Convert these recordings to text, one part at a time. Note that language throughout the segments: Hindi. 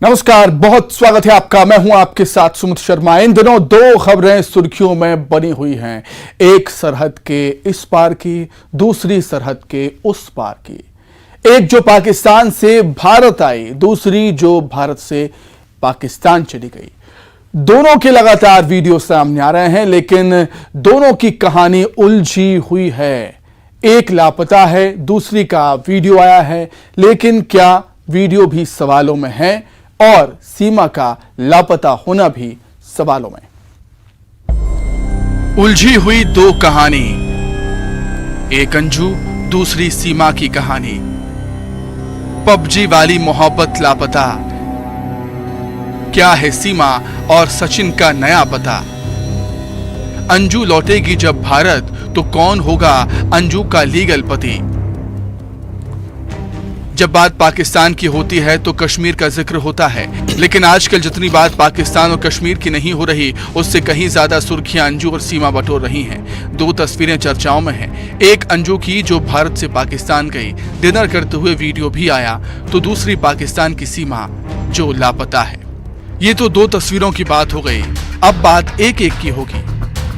नमस्कार, बहुत स्वागत है आपका। मैं हूं आपके साथ सुमित शर्मा। इन दिनों दो खबरें सुर्खियों में बनी हुई हैं, एक सरहद के इस पार की, दूसरी सरहद के उस पार की। एक जो पाकिस्तान से भारत आई, दूसरी जो भारत से पाकिस्तान चली गई। दोनों के लगातार वीडियो सामने आ रहे हैं, लेकिन दोनों की कहानी उलझी हुई है। एक लापता है, दूसरी का वीडियो आया है, लेकिन क्या वीडियो भी सवालों में है और सीमा का लापता होना भी सवालों में। उलझी हुई दो कहानी, एक अंजू, दूसरी सीमा की कहानी। पबजी वाली मोहब्बत लापता, क्या है सीमा और सचिन का नया पता। अंजू लौटेगी जब भारत, तो कौन होगा अंजू का लीगल पति। जब बात पाकिस्तान की होती है तो कश्मीर का जिक्र होता है, लेकिन आजकल जितनी बात पाकिस्तान और कश्मीर की नहीं हो रही, उससे कहीं ज्यादा सुर्खियां अंजू और सीमा बटोर रही हैं। दो तस्वीरें चर्चाओं में हैं, एक अंजू की जो भारत से पाकिस्तान गई, डिनर करते हुए वीडियो भी आया, तो दूसरी पाकिस्तान की सीमा जो लापता है। ये तो दो तस्वीरों की बात हो गई, अब बात एक एक की होगी।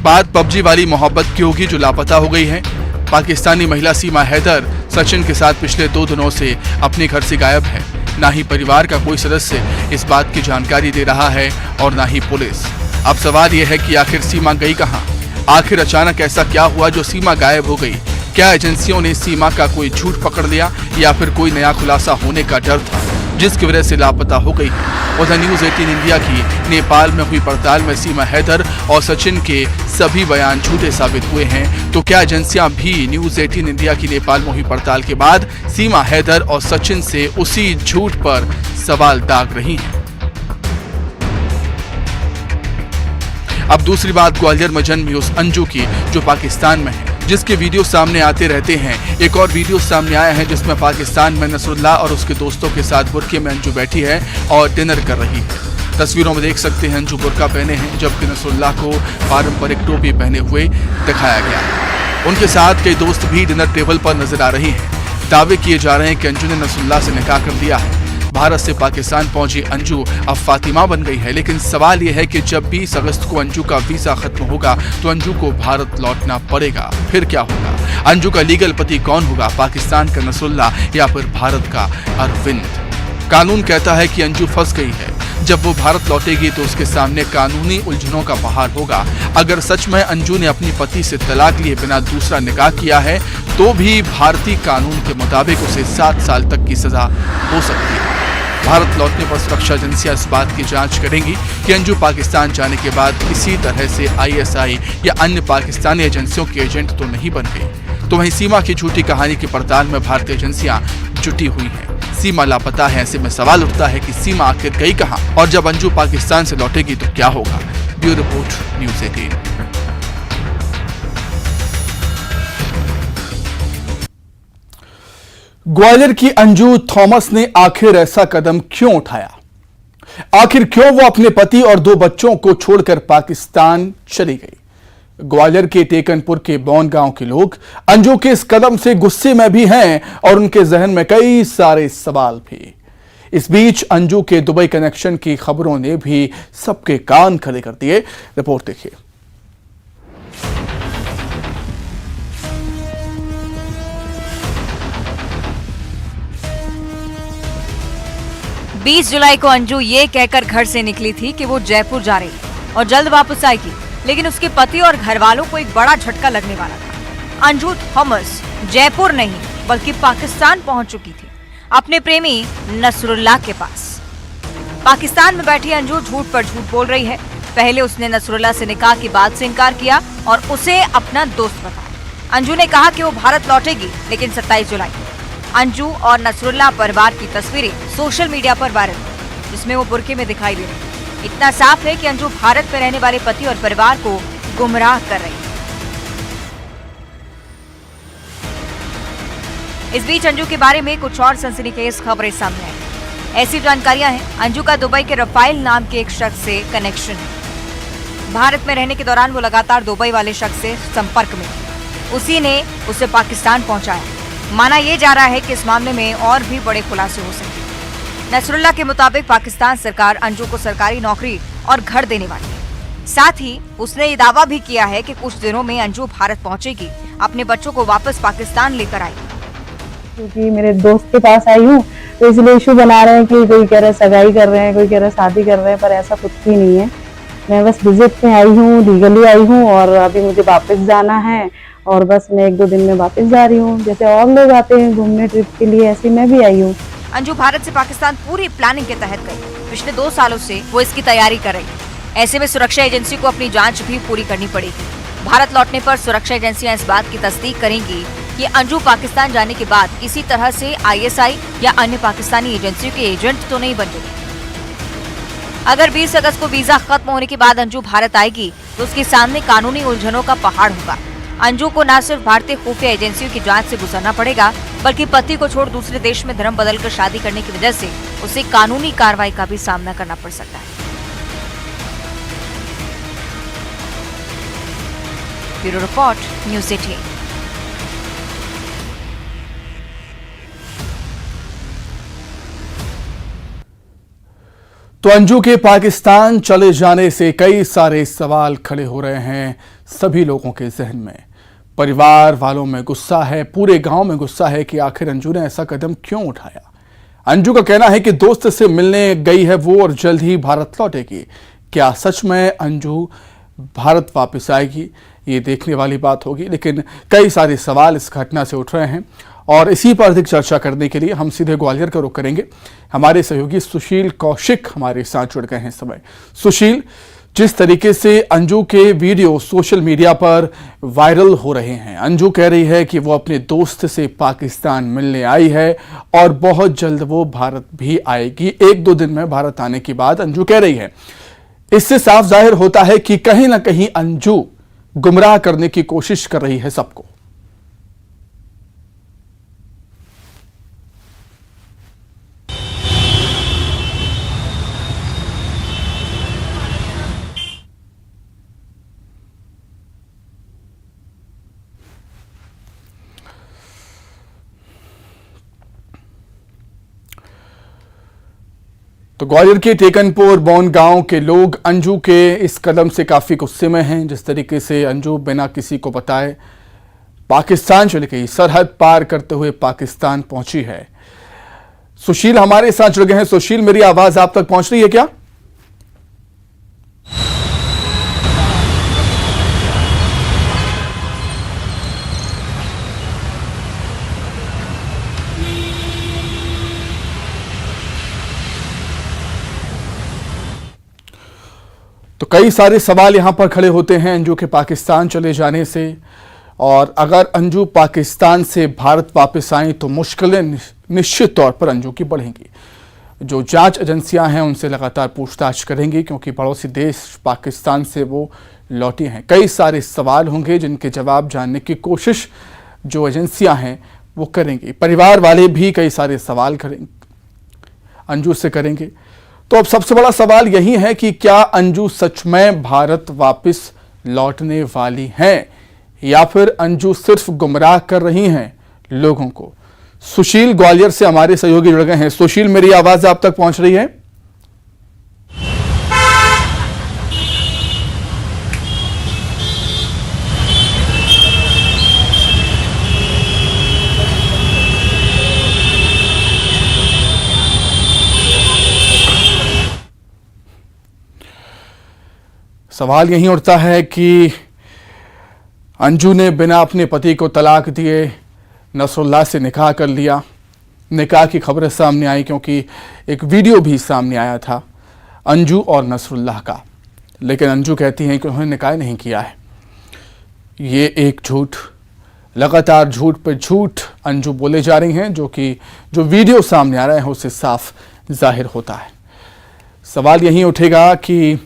बात पबजी वाली मोहब्बत की होगी जो लापता हो गई है। पाकिस्तानी महिला सीमा हैदर सचिन के साथ पिछले 2 दिनों से अपने घर से गायब है। ना ही परिवार का कोई सदस्य इस बात की जानकारी दे रहा है और ना ही पुलिस। अब सवाल यह है कि आखिर सीमा गई कहां? आखिर अचानक ऐसा क्या हुआ जो सीमा गायब हो गई? क्या एजेंसियों ने सीमा का कोई झूठ पकड़ लिया या फिर कोई नया खुलासा होने का डर था जिसकी वजह से लापता हो गई है? उधर न्यूज 18 इंडिया की नेपाल में हुई पड़ताल में सीमा हैदर और सचिन के सभी बयान झूठे साबित हुए हैं। तो क्या एजेंसियां भी न्यूज 18 इंडिया की नेपाल में हुई पड़ताल के बाद सीमा हैदर और सचिन से उसी झूठ पर सवाल दाग रही हैं? अब दूसरी बात ग्वालियर में जन्मी उस अंजू की जो पाकिस्तान में है, जिसके वीडियो सामने आते रहते हैं। एक और वीडियो सामने आया है जिसमें पाकिस्तान में नसरुल्लाह और उसके दोस्तों के साथ बुर्के में अंजू बैठी है और डिनर कर रही है। तस्वीरों में देख सकते हैं अंजू बुर्का पहने हैं, जबकि नसरुल्लाह को पारंपरिक टोपी पहने हुए दिखाया गया है। उनके साथ कई दोस्त भी डिनर टेबल पर नजर आ रही हैं। दावे किए जा रहे हैं कि अंजू ने नसरुल्लाह से निकाह कर दिया है। भारत से पाकिस्तान पहुंची अंजू अब फातिमा बन गई है, लेकिन सवाल यह है कि जब 20 अगस्त को अंजू का वीजा खत्म होगा तो अंजू को भारत लौटना पड़ेगा। फिर क्या होगा? अंजू का लीगल पति कौन होगा? पाकिस्तान का नसरुल्लाह या फिर भारत का अरविंद? कानून कहता है कि अंजू फंस गई है। जब वो भारत लौटेगी तो उसके सामने कानूनी उलझनों का पहाड़ होगा। अगर सच में अंजू ने अपनी पति से तलाक लिए बिना दूसरा निकाह किया है तो भी भारतीय कानून के मुताबिक उसे 7 साल तक की सजा हो सकती है। भारत लौटने पर सुरक्षा एजेंसियां इस बात की जांच करेंगी कि अंजू पाकिस्तान जाने के बाद किसी तरह से ISI या अन्य पाकिस्तानी एजेंसियों के एजेंट तो नहीं बन गई। तो वहीं सीमा की झूठी कहानी की पड़ताल में भारतीय एजेंसियां जुटी हुई हैं। सीमा लापता है, ऐसे में सवाल उठता है कि सीमा आखिर गई कहां और जब अंजू पाकिस्तान से लौटेगी तो क्या होगा? Bureau report, news 18। ग्वालियर की अंजू थॉमस ने आखिर ऐसा कदम क्यों उठाया? आखिर क्यों वो अपने पति और 2 बच्चों को छोड़कर पाकिस्तान चली गई? ग्वालियर के टेकनपुर के बौन गांव के लोग अंजू के इस कदम से गुस्से में भी हैं और उनके जहन में कई सारे सवाल भी। इस बीच अंजू के दुबई कनेक्शन की खबरों ने भी सबके कान खड़े कर दिए। रिपोर्ट देखिए। 20 जुलाई को अंजू ये कहकर घर से निकली थी कि वो जयपुर जा रही है और जल्द वापस आएगी, लेकिन उसके पति और घर वालों को एक बड़ा झटका लगने वाला था। अंजू थॉमस जयपुर नहीं बल्कि पाकिस्तान पहुंच चुकी थी, अपने प्रेमी नसरुल्लाह के पास। पाकिस्तान में बैठी अंजू झूठ पर झूठ बोल रही है। पहले उसने नसरुल्लाह से निकाह की बात से इनकार किया और उसे अपना दोस्त बताया। अंजू ने कहा कि वो भारत लौटेगी, लेकिन 27 जुलाई अंजू और नसरुल्लाह परिवार की तस्वीरें सोशल मीडिया पर वायरल हुई, जिसमें वो बुर्के में दिखाई दे रही। इतना साफ है कि अंजू भारत में रहने वाले पति और परिवार को गुमराह कर रही है। इस बीच अंजू के बारे में कुछ और सनसनीखेज खबरें सामने आई। ऐसी जानकारियां हैं, अंजू का दुबई के रफाइल नाम के एक शख्स से कनेक्शन है। भारत में रहने के दौरान वो लगातार दुबई वाले शख्स से संपर्क में थी। उसी ने उसे पाकिस्तान पहुंचाया। माना यह जा रहा है कि इस मामले में और भी बड़े खुलासे हो सकते हैं। नसरुल्ला के मुताबिक पाकिस्तान सरकार अंजू को सरकारी नौकरी और घर देने वाली है। साथ ही उसने ये दावा भी किया है कि कुछ दिनों में अंजू भारत पहुंचेगी, अपने बच्चों को वापस पाकिस्तान लेकर आएगी। क्योंकि मेरे दोस्त के पास आई हूँ तो इसलिए इशू बना रहे हैं कि कोई कह रहा है सगाई कर रहे हैं, कोई कह रहा है शादी कर रहे हैं, पर ऐसा कुछ भी नहीं है। मैं बस विजिट में आई हूँ, लीगली आई हूँ और अभी मुझे वापस जाना है और बस मैं 1-2 दिन में वापस जा रही हूँ। जैसे और लोग आते हैं घूमने ट्रिप के लिए, ऐसे मैं भी आई हूँ। अंजू भारत से पाकिस्तान पूरी प्लानिंग के तहत गई। पिछले 2 सालों से वो इसकी तैयारी कर रही है। ऐसे में सुरक्षा एजेंसी को अपनी जांच भी पूरी करनी पड़ेगी। भारत लौटने पर सुरक्षा एजेंसियां इस बात की तस्दीक करेंगी कि अंजू पाकिस्तान जाने के बाद किसी तरह से ISI या अन्य पाकिस्तानी एजेंसियों के एजेंट तो नहीं बन गई। अगर 20 अगस्त को वीजा खत्म होने के बाद अंजू भारत आएगी तो उसके सामने कानूनी उलझनों का पहाड़ होगा। अंजू को न सिर्फ भारतीय खुफिया एजेंसियों की जांच से गुजरना पड़ेगा, बल्कि पति को छोड़ दूसरे देश में धर्म बदलकर शादी करने की वजह से उसे कानूनी कार्रवाई का भी सामना करना पड़ सकता है। Bureau report, news 18। तो अंजू के पाकिस्तान चले जाने से कई सारे सवाल खड़े हो रहे हैं सभी लोगों के जहन में। परिवार वालों में गुस्सा है, पूरे गांव में गुस्सा है कि आखिर अंजू ने ऐसा कदम क्यों उठाया। अंजू का कहना है कि दोस्त से मिलने गई है वो और जल्द ही भारत लौटेगी। क्या सच में अंजू भारत वापस आएगी, ये देखने वाली बात होगी, लेकिन कई सारे सवाल इस घटना से उठ रहे हैं और इसी पर अधिक चर्चा करने के लिए हम सीधे ग्वालियर का रुख करेंगे। हमारे सहयोगी सुशील कौशिक हमारे साथ जुड़ गए हैं इस समय। सुशील, जिस तरीके से अंजू के वीडियो सोशल मीडिया पर वायरल हो रहे हैं, अंजू कह रही है कि वो अपने दोस्त से पाकिस्तान मिलने आई है और बहुत जल्द वो भारत भी आएगी। 1-2 दिन में भारत आने की बात अंजू कह रही है। इससे साफ जाहिर होता है कि कहीं ना कहीं अंजू गुमराह करने की कोशिश कर रही है सबको। तो ग्वालियर के टेकनपुर बौन गांव के लोग अंजू के इस कदम से काफ़ी गुस्से में हैं। जिस तरीके से अंजू बिना किसी को बताए पाकिस्तान चली गई, सरहद पार करते हुए पाकिस्तान पहुंची है। सुशील हमारे साथ जुड़ गए हैं। सुशील, मेरी आवाज़ आप तक पहुंच रही है क्या? तो कई सारे सवाल यहां पर खड़े होते हैं अंजू के पाकिस्तान चले जाने से, और अगर अंजू पाकिस्तान से भारत वापस आए तो मुश्किलें निश्चित तौर पर अंजू की बढ़ेंगी। जो जांच एजेंसियां हैं उनसे लगातार पूछताछ करेंगी, क्योंकि पड़ोसी देश पाकिस्तान से वो लौटी हैं। कई सारे सवाल होंगे जिनके जवाब जानने की कोशिश जो एजेंसियां हैं वो करेंगी। परिवार वाले भी कई सारे सवाल करेंगे, अंजू से करेंगे। तो अब सबसे बड़ा सवाल यही है कि क्या अंजू सच में भारत वापस लौटने वाली हैं या फिर अंजू सिर्फ गुमराह कर रही हैं लोगों को। सुशील ग्वालियर से हमारे सहयोगी जुड़ गए हैं। सुशील, मेरी आवाज आप तक पहुंच रही है? सवाल यही उठता है कि अंजू ने बिना अपने पति को तलाक दिए नसरुल्लाह से निकाह कर लिया। निकाह की खबरें सामने आई क्योंकि एक वीडियो भी सामने आया था अंजू और नसरुल्लाह का, लेकिन अंजू कहती हैं कि उन्होंने निकाह नहीं किया है। ये एक झूठ, लगातार झूठ पर झूठ अंजू बोले जा रही हैं, जो वीडियो सामने आ रहे हैं उससे साफ जाहिर होता है। सवाल यही उठेगा कि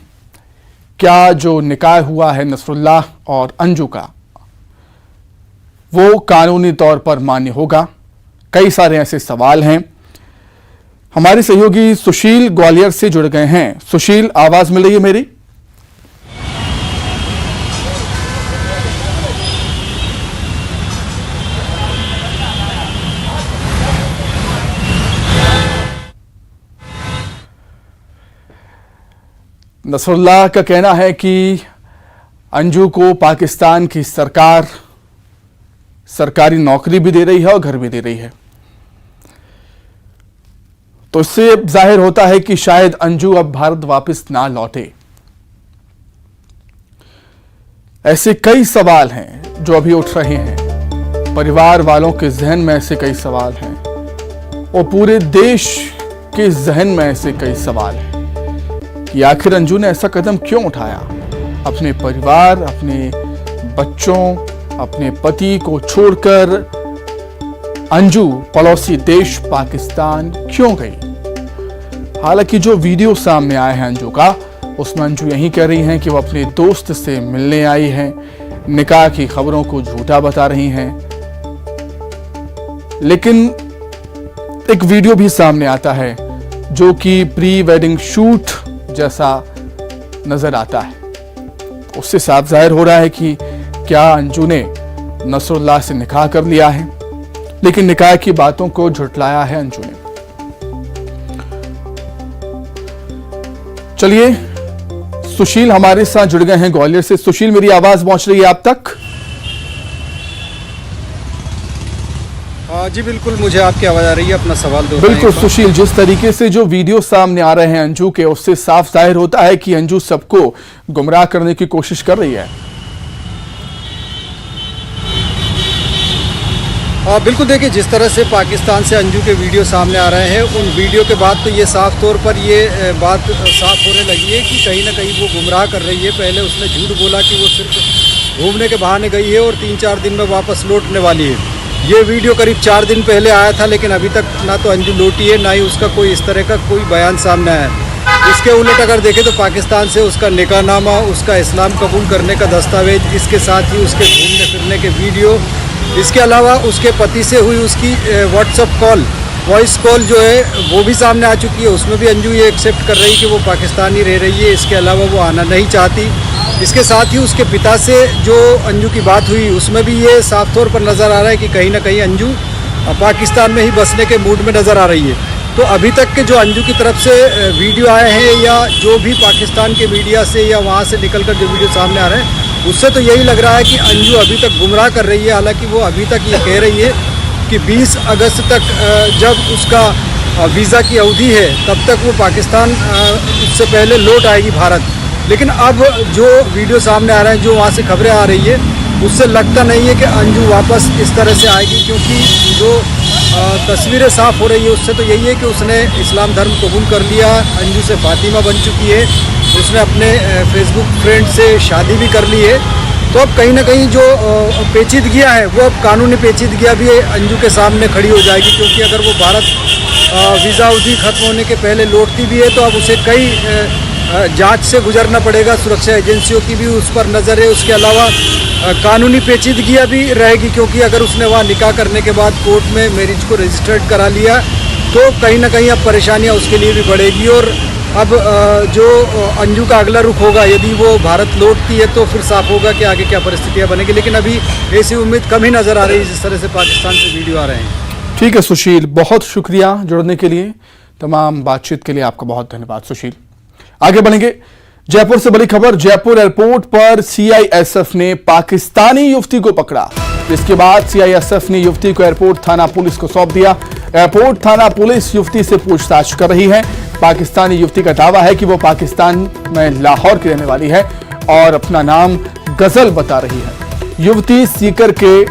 क्या जो निकाह हुआ है नसरुल्लाह और अंजू का वो कानूनी तौर पर मान्य होगा। कई सारे ऐसे सवाल हैं। हमारे सहयोगी सुशील ग्वालियर से जुड़ गए हैं। सुशील, आवाज मिल रही है मेरी? नसरुल्लाह का कहना है कि अंजू को पाकिस्तान की सरकार सरकारी नौकरी भी दे रही है और घर भी दे रही है। तो इससे जाहिर होता है कि शायद अंजू अब भारत वापस ना लौटे। ऐसे कई सवाल हैं जो अभी उठ रहे हैं, परिवार वालों के जहन में ऐसे कई सवाल हैं और पूरे देश के जहन में ऐसे कई सवाल हैं कि आखिर अंजू ने ऐसा कदम क्यों उठाया, अपने परिवार, अपने बच्चों, अपने पति को छोड़कर अंजू पड़ोसी देश पाकिस्तान क्यों गई। हालांकि जो वीडियो सामने आया है अंजू का, उसमें अंजू यही कह रही हैं कि वो अपने दोस्त से मिलने आई हैं, निकाह की खबरों को झूठा बता रही हैं। लेकिन एक वीडियो भी सामने आता है जो कि प्री वेडिंग शूट जैसा नजर आता है। उससे साफ जाहिर हो रहा है कि क्या अंजू ने नसरुल्लाह से निकाह कर लिया है, लेकिन निकाह की बातों को झुठलाया है अंजू ने। चलिए, सुशील हमारे साथ जुड़ गए हैं ग्वालियर से। सुशील, मेरी आवाज पहुंच रही है आप तक? जी बिल्कुल, मुझे आपकी आवाज आ रही है। अपना सवाल दो। बिल्कुल सुशील, जिस तरीके से जो वीडियो सामने आ रहे हैं अंजू के, उससे साफ जाहिर होता है कि अंजू सबको गुमराह करने की कोशिश कर रही है। बिल्कुल, देखिए जिस तरह से पाकिस्तान से अंजू के वीडियो सामने आ रहे हैं, उन वीडियो के बाद तो ये साफ तौर पर ये बात साफ होने लगी है कि कहीं ना कहीं वो गुमराह कर रही है। पहले उसने झूठ बोला कि वो सिर्फ घूमने के बहाने गई है और 3-4 दिन में वापस लौटने वाली है। ये वीडियो करीब 4 दिन पहले आया था, लेकिन अभी तक ना तो अंजू लौटी है, ना ही उसका कोई इस तरह का कोई बयान सामने आया है। इसके उलट अगर देखें तो पाकिस्तान से उसका निकाहनामा, उसका इस्लाम कबूल करने का दस्तावेज, इसके साथ ही उसके घूमने फिरने के वीडियो, इसके अलावा उसके पति से हुई उसकी व्हाट्सएप कॉल, वॉइस कॉल जो है वो भी सामने आ चुकी है। उसमें भी अंजू ये एक्सेप्ट कर रही कि वो पाकिस्तान ही रह रही है, इसके अलावा वो आना नहीं चाहती। इसके साथ ही उसके पिता से जो अंजू की बात हुई, उसमें भी ये साफ तौर पर नज़र आ रहा है कि कहीं ना कहीं अंजू पाकिस्तान में ही बसने के मूड में नज़र आ रही है। तो अभी तक के जो अंजू की तरफ से वीडियो आए हैं या जो भी पाकिस्तान के मीडिया से या वहाँ से निकलकर जो वीडियो सामने आ रहे हैं, उससे तो यही लग रहा है कि अंजू अभी तक गुमराह कर रही है। हालांकि वो अभी तक ये कह रही है कि 20 अगस्त तक जब उसका वीज़ा की अवधि है तब तक वो पाकिस्तान उससे पहले लौट आएगी भारत। लेकिन अब जो वीडियो सामने आ रहे हैं, जो वहाँ से खबरें आ रही है, उससे लगता नहीं है कि अंजू वापस इस तरह से आएगी, क्योंकि जो तस्वीरें साफ हो रही है उससे तो यही है कि उसने इस्लाम धर्म कबूल कर लिया, अंजू से फातिमा बन चुकी है, उसने अपने फेसबुक फ्रेंड से शादी भी कर ली है। तो अब कहीं ना कहीं जो पेचीदगियाँ है वो अब कानूनी पेचीदगियाँ भी अंजू के सामने खड़ी हो जाएगी, क्योंकि अगर वो भारत वीज़ा अवधि खत्म होने के पहले लौटती भी है तो अब उसे कई जांच से गुजरना पड़ेगा, सुरक्षा एजेंसियों की भी उस पर नज़र है। उसके अलावा कानूनी पेचीदगियाँ भी रहेगी, क्योंकि अगर उसने वहाँ निकाह करने के बाद कोर्ट में मैरिज को रजिस्टर्ड करा लिया तो कहीं ना कहीं अब परेशानियाँ उसके लिए भी बढ़ेगी। और अब जो अंजू का अगला रुख होगा, यदि वो भारत लौटती है तो फिर साफ होगा कि आगे क्या परिस्थितियाँ बनेगी। लेकिन अभी ऐसी उम्मीद कम ही नज़र आ रही है जिस तरह से पाकिस्तान से वीडियो आ रहे हैं। ठीक है सुशील, बहुत शुक्रिया जुड़ने के लिए, तमाम बातचीत के लिए आपका बहुत धन्यवाद सुशील। आगे बढ़ेंगे, जयपुर से बड़ी खबर। जयपुर एयरपोर्ट पर सीआईएसएफ ने पाकिस्तानी युवती को पकड़ा, जिसके बाद सीआईएसएफ ने युवती को एयरपोर्ट थाना पुलिस को सौंप दिया। एयरपोर्ट थाना पुलिस युवती से पूछताछ कर रही है। पाकिस्तानी युवती का दावा है कि वो पाकिस्तान में लाहौर की रहने वाली है और अपना नाम गजल बता रही है। युवती सीकर के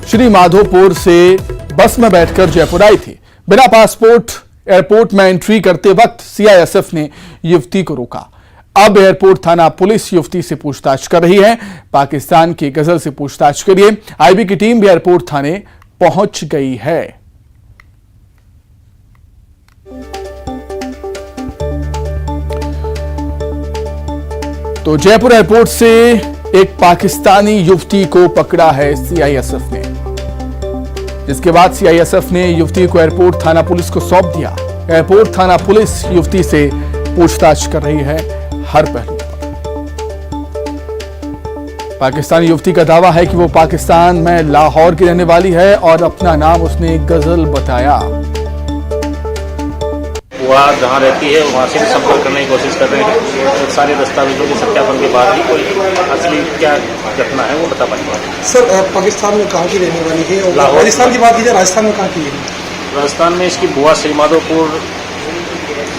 श्री माधोपुर से बस में बैठकर जयपुर आई थी। बिना पासपोर्ट एयरपोर्ट में एंट्री करते वक्त सीआईएसएफ ने युवती को रोका। अब एयरपोर्ट थाना पुलिस युवती से पूछताछ कर रही है। पाकिस्तान की गजल से पूछताछ के लिए आईबी की टीम भी एयरपोर्ट थाने पहुंच गई है। तो जयपुर एयरपोर्ट से एक पाकिस्तानी युवती को पकड़ा है सीआईएसएफ ने, जिसके बाद सीआईएसएफ ने युवती को एयरपोर्ट थाना पुलिस को सौंप दिया। एयरपोर्ट थाना पुलिस युवती से पूछताछ कर रही है हर पहलू पर। पाकिस्तानी युवती का दावा है कि वो पाकिस्तान में लाहौर की रहने वाली है और अपना नाम उसने गजल बताया। वो वह जहाँ रहती है वहाँ से भी संपर्क करने की कोशिश कर रहे हैं। तो सारे दस्तावेजों के सत्यापन के बाद ही कोई असली क्या घटना है वो बता पाएंगे। सर पाकिस्तान में कहाँ की रहने वाली है और लाहौर। राजस्थान की बात की जाए राजस्थान में कहाँ की है? राजस्थान में इसकी बुआ श्रीमाधोपुर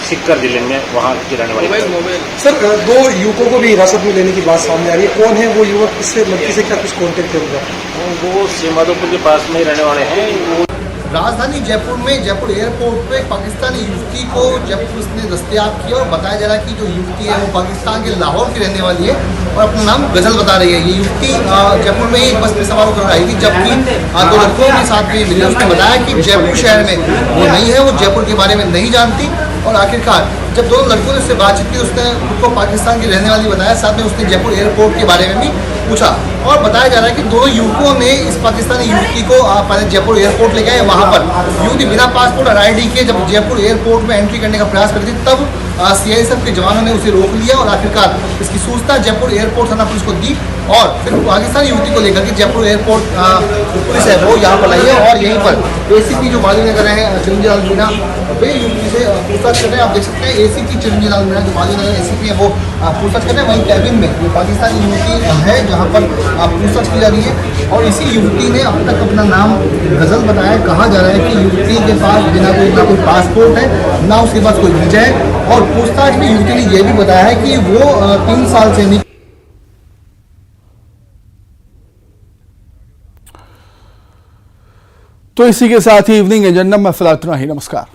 सिक्कर जिले में वहाँ की रहने वाली है। सर 2 युवकों को भी हिरासत में लेने की बात सामने आ रही है, कौन है वो युवक, किससे लड़की से क्या कुछ कॉन्टेक्ट करेगा? वो श्रीमाधोपुर के पास में ही रहने वाले हैं। वो राजधानी जयपुर में जयपुर एयरपोर्ट पे पाकिस्तानी युवती को जब पुलिस ने दस्तयाब किया और बताया जा रहा है कि जो युवती है वो पाकिस्तान के लाहौर की रहने वाली है और अपना नाम गजल बता रही है। ये युवती जयपुर में ही बस में सवार होकर आई थी, जबकि 2 लड़कों के साथ में मिली। उसने बताया कि जयपुर शहर में वो नहीं है, वो जयपुर के बारे में नहीं जानती। और आखिरकार जब दोनों लड़कों ने उससे बातचीत की, उसने खुद को पाकिस्तान की रहने वाली बताया। साथ में उसने जयपुर एयरपोर्ट के बारे में भी पूछा और बताया जा रहा है कि दोनों युवकों ने इस पाकिस्तानी युवती को पहले जयपुर एयरपोर्ट ले गए। वहाँ पर युवती बिना पासपोर्ट और ID के जब जयपुर एयरपोर्ट में एंट्री करने का प्रयास कर रही थी, तब CISF के जवानों ने उसे रोक लिया और आखिरकार इसकी सूचना जयपुर एयरपोर्ट थाना पुलिस को दी और फिर पाकिस्तानी युवती को लेकर के जयपुर एयरपोर्ट पुलिस है वो यहाँ पर आई है। और यहीं पर ACP जो मालूम नगर है चिरंजीव लाल मीणा, वे युवती से पूछताछ कर रहे हैं। आप देख सकते हैं ACP चिरंजीव लाल मीणा जो मालूम नगर ACP है वो पूछताछ कर रहे हैं। वहीं कैबिन में ये पाकिस्तानी युवती है जहाँ पर पूछताछ की जा रही है और इसी युवती ने अब तक अपना नाम गजल बताया। कहा जा रहा है कि युवती के पास ना कोई पासपोर्ट है, ना उसके पास कोई वीजा है। और पूछताछ में युवती ने यह भी बताया है कि वो 3 साल से नहीं। तो इसी के साथ ही इवनिंग एजेंडा में फिलहाल इतना ही। नमस्कार।